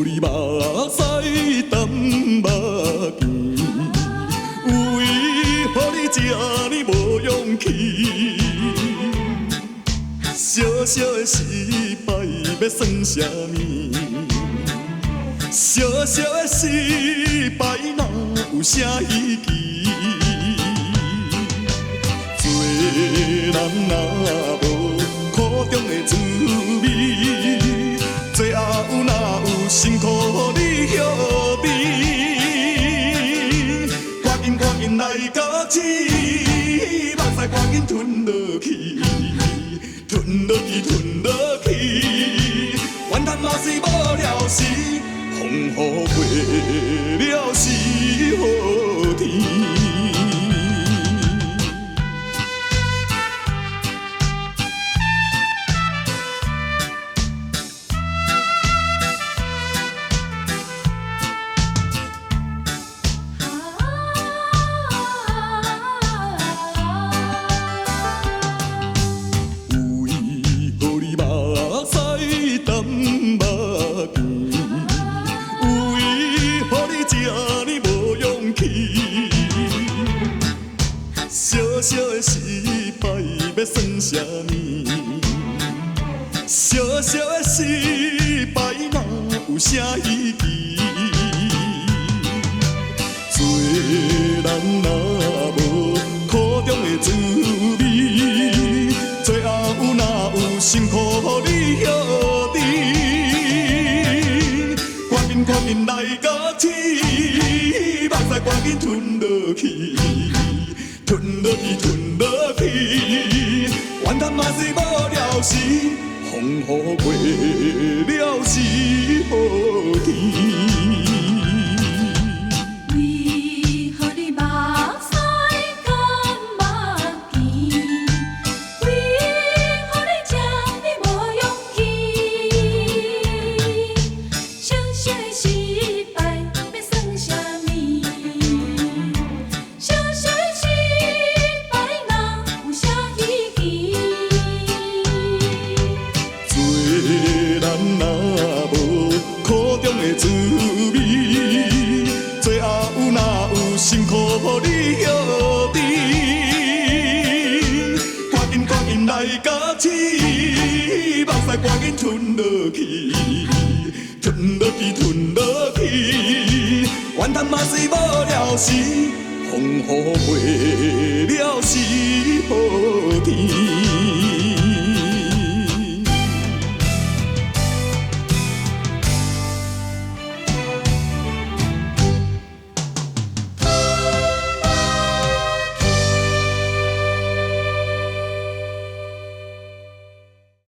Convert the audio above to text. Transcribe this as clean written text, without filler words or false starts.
你目屎淡目镜，为何你这呢无勇气？小小的失败要算啥物？小小的失败哪有啥意义？做人若无苦中的滋味，最后哪有辛苦你晓得？赶紧来甲起，目屎赶紧吞落去，吞落去，吞落去，怨叹嘛是无了时，风雨过了是好天。小小的失败要算啥物？小小的失败哪有啥意义？做人若无苦中的滋味，最后哪有辛苦你晓得？赶紧来甲起，目屎赶紧吞落去。吞落去，吞落去，怨叹嘛是无了时，风雨过了是好天。为何你目屎干目镜？为何你这呢无勇气？小小的失败要算啥物？小小的失败哪有啥意义？做人若无苦中的滋味，最后哪有辛苦你晓得？赶紧来甲起，目屎赶紧吞落去，吞落去，吞落去，怨叹嘛是无了时，风雨过了是好天。